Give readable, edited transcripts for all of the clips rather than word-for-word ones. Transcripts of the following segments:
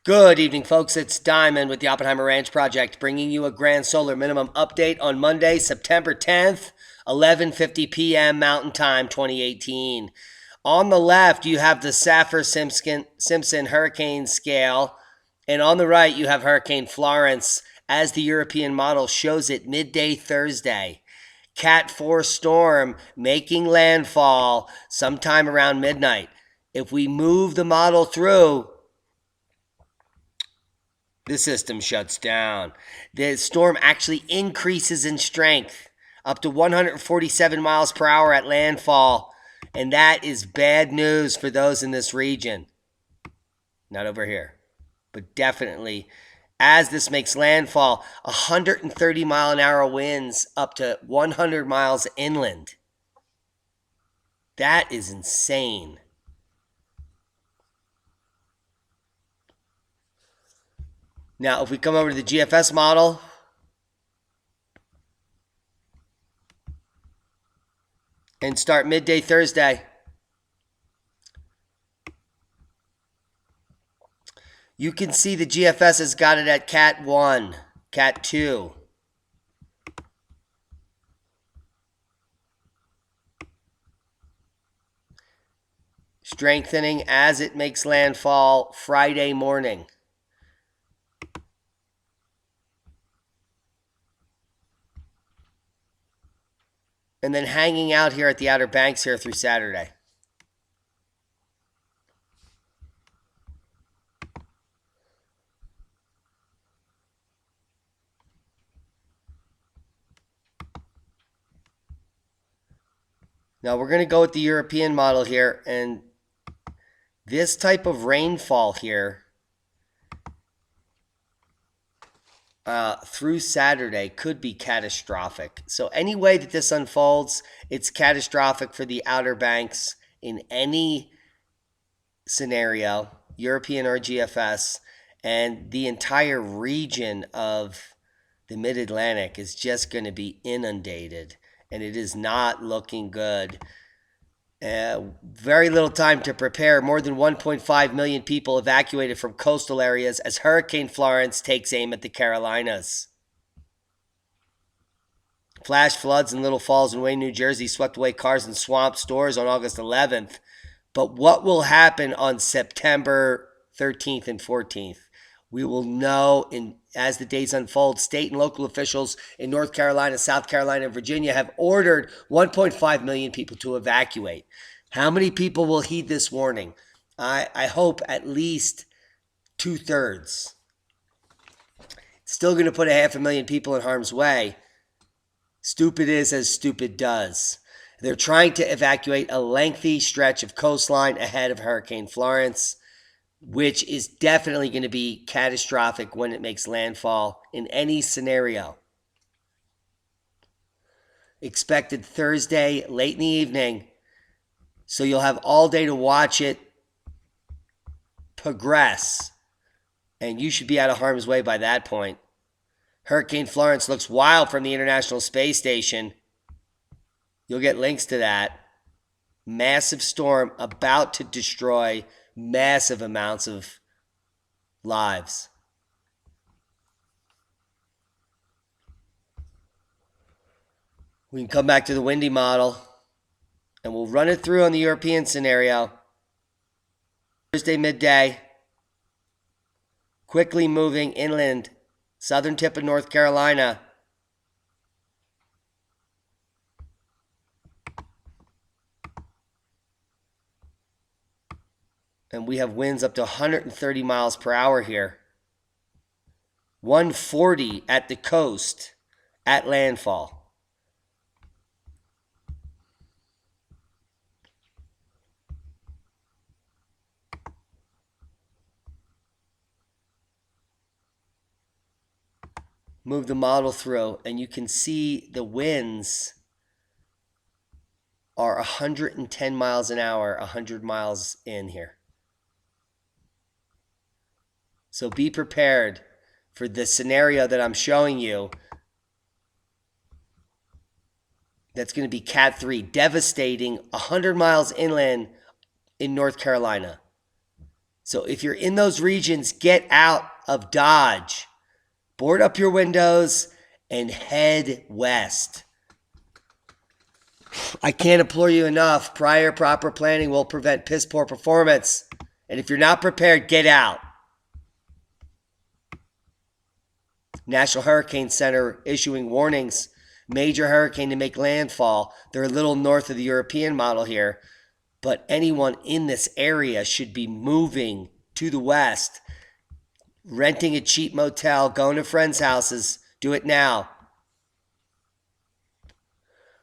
Good evening, folks. It's Diamond with the Oppenheimer Ranch Project, bringing you a grand solar minimum update on Monday, September 10th, 11:50 p.m. Mountain Time, 2018. On the left, you have the Saffir-Simpson hurricane scale, and on the right, you have Hurricane Florence as the European model shows it midday Thursday. Cat 4 storm making landfall sometime around midnight. If we move the model through, the system shuts down. The storm actually increases in strength up to 147 miles per hour at landfall, and that is bad news for those in this region. Not over here, but definitely as this makes landfall, 130 mile an hour winds up to 100 miles inland. That is insane. Now, if we come over to the GFS model, and start midday Thursday, you can see the GFS has got it at Cat 1, Cat 2. Strengthening as it makes landfall Friday morning. And then hanging out here at the Outer Banks here through Saturday. Now we're going to go with the European model here, and this type of rainfall here through Saturday could be catastrophic. So any way that this unfolds, it's catastrophic for the Outer Banks in any scenario, European or GFS, and the entire region of the Mid-Atlantic is just going to be inundated, and it is not looking good. Very little time to prepare. More than 1.5 million people evacuated from coastal areas as Hurricane Florence takes aim at the Carolinas. Flash floods in Little Falls and Wayne, New Jersey swept away cars and swamped stores on August 11th. But what will happen on September 13th and 14th? We will know as the days unfold. State and local officials in North Carolina, South Carolina, and Virginia have ordered 1.5 million people to evacuate. How many people will heed this warning? I hope at least 2/3. Still going to put 500,000 people in harm's way. Stupid is as stupid does. They're trying to evacuate a lengthy stretch of coastline ahead of Hurricane Florence, which is definitely going to be catastrophic when it makes landfall in any scenario. Expected Thursday, late in the evening, so you'll have all day to watch it progress, and you should be out of harm's way by that point. Hurricane Florence looks wild from the International Space Station. You'll get links to that. Massive storm about to destroy massive amounts of lives. We can come back to the windy model, and we'll run it through on the European scenario. Thursday midday, quickly moving inland, southern tip of North Carolina. And we have winds up to 130 miles per hour here. 140 at the coast at landfall. Move the model through, and you can see the winds are 110 miles an hour, 100 miles in here. So be prepared for the scenario that I'm showing you. That's going to be Cat 3, devastating 100 miles inland in North Carolina. So if you're in those regions, get out of Dodge. Board up your windows and head west. I can't implore you enough. Prior proper planning will prevent piss poor performance. And if you're not prepared, get out. National Hurricane Center issuing warnings. Major hurricane to make landfall. They're a little north of the European model here. But anyone in this area should be moving to the west. Renting a cheap motel, going to friends' houses. Do it now.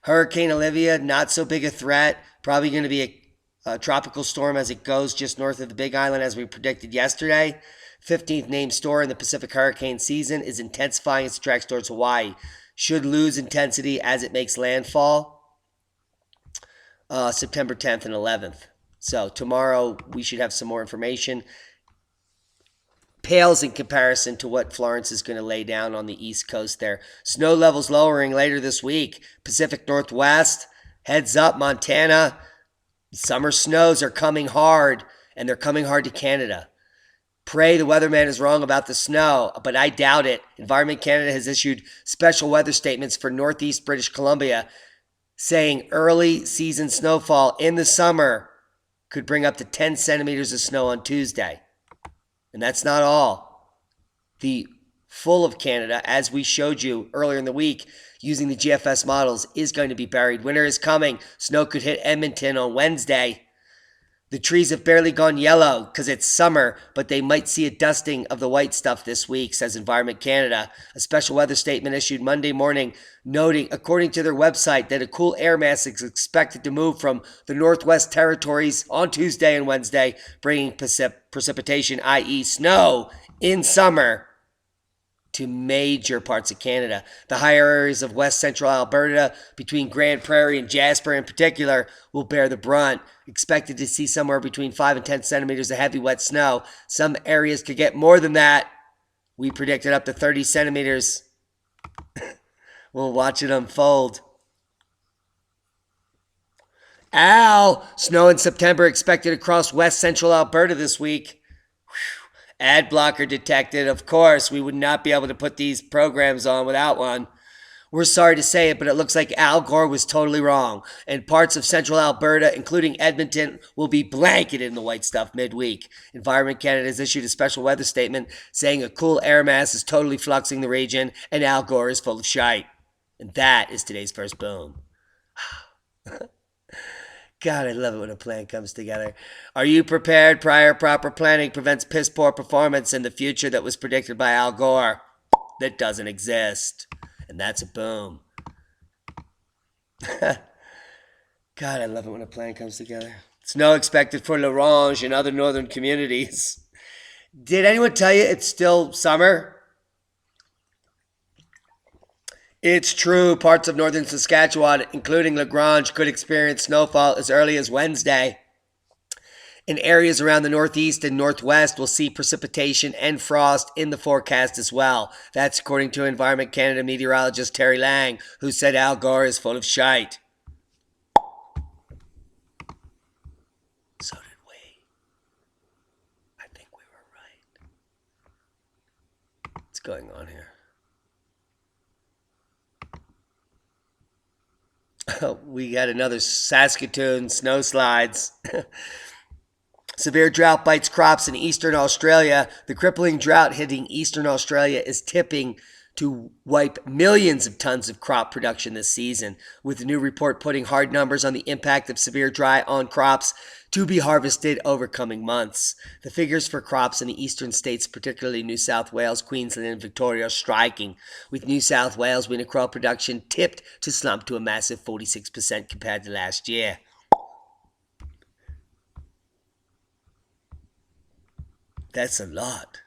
Hurricane Olivia, not so big a threat. Probably going to be a tropical storm as it goes just north of the Big Island as we predicted yesterday. 15th named storm in the Pacific hurricane season is intensifying its tracks towards Hawaii. Should lose intensity as it makes landfall September 10th and 11th. So tomorrow we should have some more information. Pales in comparison to what Florence is going to lay down on the East Coast there. Snow levels lowering later this week. Pacific Northwest, heads up, Montana. Summer snows are coming hard, and they're coming hard to Canada. Pray the weatherman is wrong about the snow, but I doubt it. Environment Canada has issued special weather statements for Northeast British Columbia, saying early season snowfall in the summer could bring up to 10 centimeters of snow on Tuesday. And that's not all. The full of Canada, as we showed you earlier in the week, using the GFS models, is going to be buried. Winter is coming. Snow could hit Edmonton on Wednesday. The trees have barely gone yellow because it's summer, but they might see a dusting of the white stuff this week, says Environment Canada. A special weather statement issued Monday morning noting, according to their website, that a cool air mass is expected to move from the Northwest Territories on Tuesday and Wednesday, bringing precipitation, i.e. snow, in summer to major parts of Canada. The higher areas of west central Alberta, between Grand Prairie and Jasper in particular, will bear the brunt. Expected to see somewhere between 5 and 10 centimeters of heavy wet snow. Some areas could get more than that. We predicted up to 30 centimeters. We'll watch it unfold. Al, snow in September expected across west central Alberta this week. Ad blocker detected. Of course, we would not be able to put these programs on without one. We're sorry to say it, but it looks like Al Gore was totally wrong. And parts of central Alberta, including Edmonton, will be blanketed in the white stuff midweek. Environment Canada has issued a special weather statement saying a cool air mass is totally fluxing the region and Al Gore is full of shite. And that is today's first boom. God, I love it when a plan comes together. Are you prepared? Prior proper planning prevents piss poor performance in the future that was predicted by Al Gore. That doesn't exist. And that's a boom. God, I love it when a plan comes together. Snow expected for L'Orange and other northern communities. Did anyone tell you it's still summer? It's true. Parts of northern Saskatchewan, including Lagrange, could experience snowfall as early as Wednesday. In areas around the northeast and northwest, we'll see precipitation and frost in the forecast as well. That's according to Environment Canada meteorologist Terry Lang, who said Al Gore is full of shite. So did we. I think we were right. What's going on here? We got another Saskatoon snow slides. Severe drought bites crops in eastern Australia. The crippling drought hitting eastern Australia is tipping to wipe millions of tons of crop production this season, with the new report putting hard numbers on the impact of severe drought on crops to be harvested over coming months. The figures for crops in the eastern states, particularly New South Wales, Queensland, and Victoria, are striking, with New South Wales winter crop production tipped to slump to a massive 46% compared to last year. That's a lot.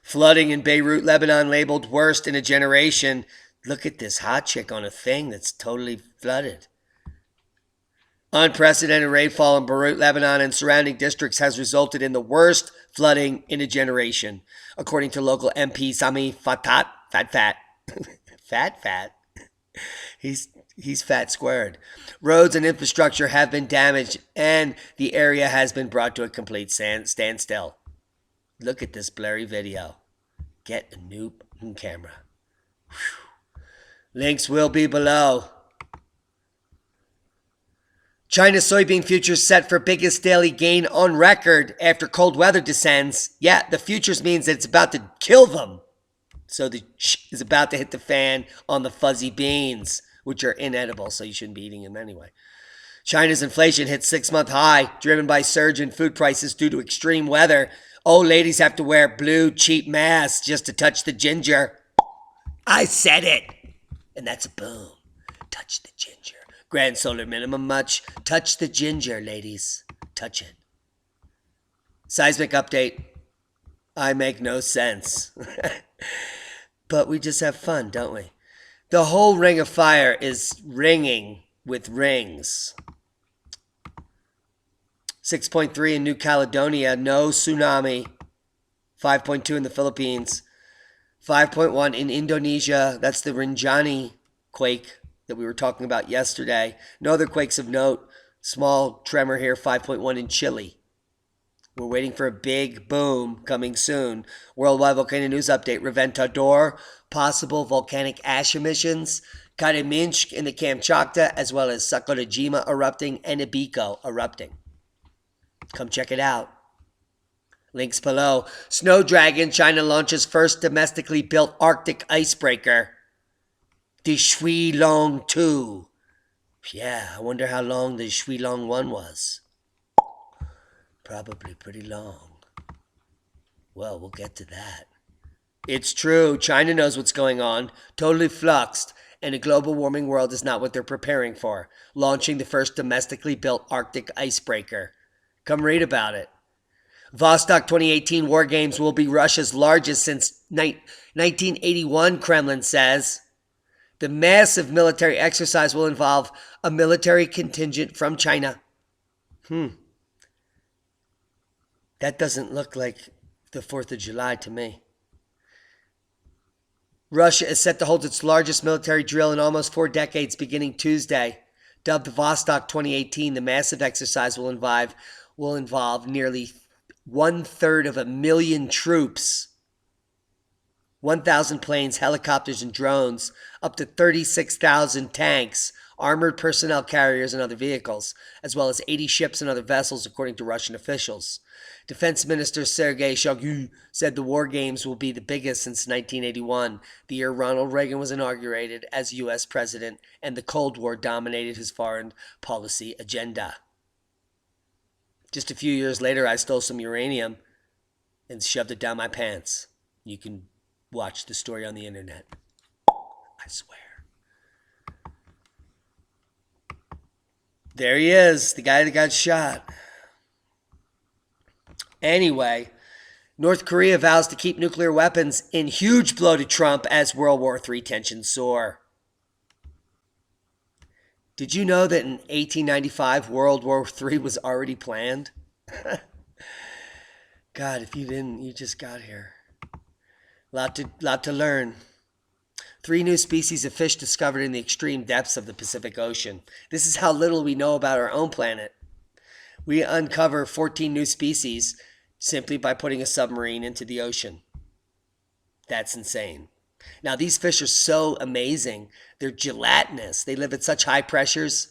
Flooding in Beirut, Lebanon, labeled worst in a generation. Look at this hot chick on a thing that's totally flooded. Unprecedented rainfall in Beirut, Lebanon, and surrounding districts has resulted in the worst flooding in a generation, according to local MP Sami Fat. He's He's fat squared. Roads and infrastructure have been damaged, and the area has been brought to a complete standstill. Look at this blurry video. Get a new camera. Whew. Links will be below. China's soybean futures set for biggest daily gain on record after cold weather descends. Yeah, the futures means that it's about to kill them. So the is about to hit the fan on the fuzzy beans, which are inedible, so you shouldn't be eating them anyway. China's inflation hit 6-month high, driven by surge in food prices due to extreme weather. Old ladies have to wear blue, cheap masks just to touch the ginger. I said it. And that's a boom. Touch the ginger. Grand solar minimum much. Touch the ginger, ladies. Touch it. Seismic update. I make no sense. But we just have fun, don't we? The whole ring of fire is ringing with rings. 6.3 in New Caledonia. No tsunami. 5.2 in the Philippines. 5.1 in Indonesia. That's the Rinjani quake that we were talking about yesterday. No other quakes of note. Small tremor here, 5.1 in Chile. We're waiting for a big boom coming soon. Worldwide volcano news update. Reventador, possible volcanic ash emissions. Karaminsk in the Kamchatka, as well as Sakurajima erupting and Ibiko erupting. Come check it out. Links below. Snow Dragon, China launches first domestically built Arctic icebreaker. The Shuilong 2. Yeah, I wonder how long the Shuilong 1 was. Probably pretty long. Well, we'll get to that. It's true. China knows what's going on. Totally fluxed. And a global warming world is not what they're preparing for. Launching the first domestically built Arctic icebreaker. Come read about it. Vostok 2018 War Games will be Russia's largest since 1981, Kremlin says. The massive military exercise will involve a military contingent from China. That doesn't look like the 4th of July to me. Russia is set to hold its largest military drill in almost 4 decades beginning Tuesday. Dubbed Vostok 2018, the massive exercise will involve nearly 1/3 of 1,000,000 troops, 1,000 planes, helicopters, and drones, up to 36,000 tanks, armored personnel carriers, and other vehicles, as well as 80 ships and other vessels, according to Russian officials. Defense Minister Sergei Shoigu said the war games will be the biggest since 1981, the year Ronald Reagan was inaugurated as U.S. president and the Cold War dominated his foreign policy agenda. Just a few years later, I stole some uranium and shoved it down my pants. You can watch the story on the internet. I swear. There he is, the guy that got shot. Anyway, North Korea vows to keep nuclear weapons in huge blow to Trump as World War III tensions soar. Did you know that in 1895, World War III was already planned? God, if you didn't, you just got here. Lot to learn. 3 new species of fish discovered in the extreme depths of the Pacific Ocean. This is how little we know about our own planet. We uncover 14 new species simply by putting a submarine into the ocean. That's insane. Now, these fish are so amazing. They're gelatinous. They live at such high pressures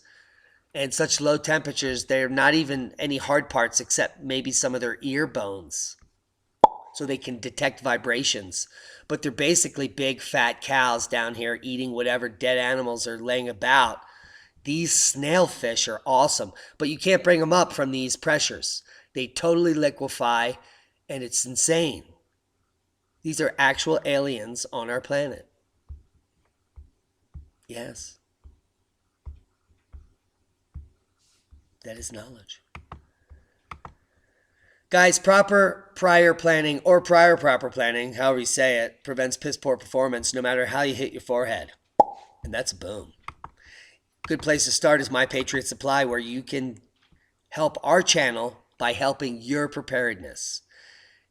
and such low temperatures. They're not even any hard parts except maybe some of their ear bones. So they can detect vibrations. But they're basically big, fat cows down here eating whatever dead animals are laying about. These snailfish are awesome, but you can't bring them up from these pressures. They totally liquefy, and it's insane. These are actual aliens on our planet. Yes. That is knowledge. Guys, proper prior planning or prior proper planning, however you say it, prevents piss poor performance no matter how you hit your forehead. And that's a boom. Good place to start is My Patriot Supply, where you can help our channel by helping your preparedness.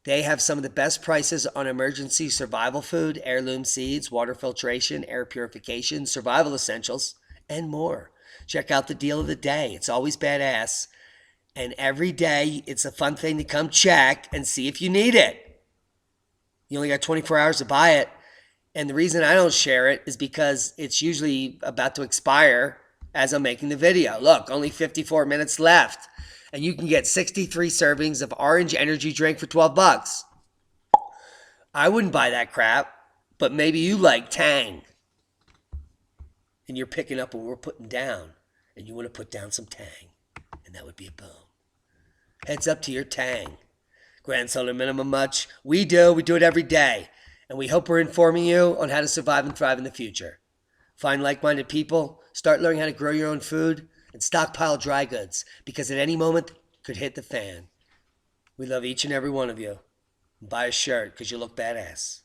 They have some of the best prices on emergency survival food, heirloom seeds, water filtration, air purification, survival essentials, and more. Check out the deal of the day. It's always badass. And every day, it's a fun thing to come check and see if you need it. You only got 24 hours to buy it. And the reason I don't share it is because it's usually about to expire as I'm making the video. Look, only 54 minutes left. And you can get 63 servings of orange energy drink for $12. I wouldn't buy that crap, but maybe you like Tang. And you're picking up what we're putting down. And you want to put down some Tang. And that would be a boom. Heads up to your Tang. Grand Solar Minimum much? We do it every day. And we hope we're informing you on how to survive and thrive in the future. Find like-minded people, start learning how to grow your own food, and stockpile dry goods, because at any moment could hit the fan. We love each and every one of you. Buy a shirt because you look badass.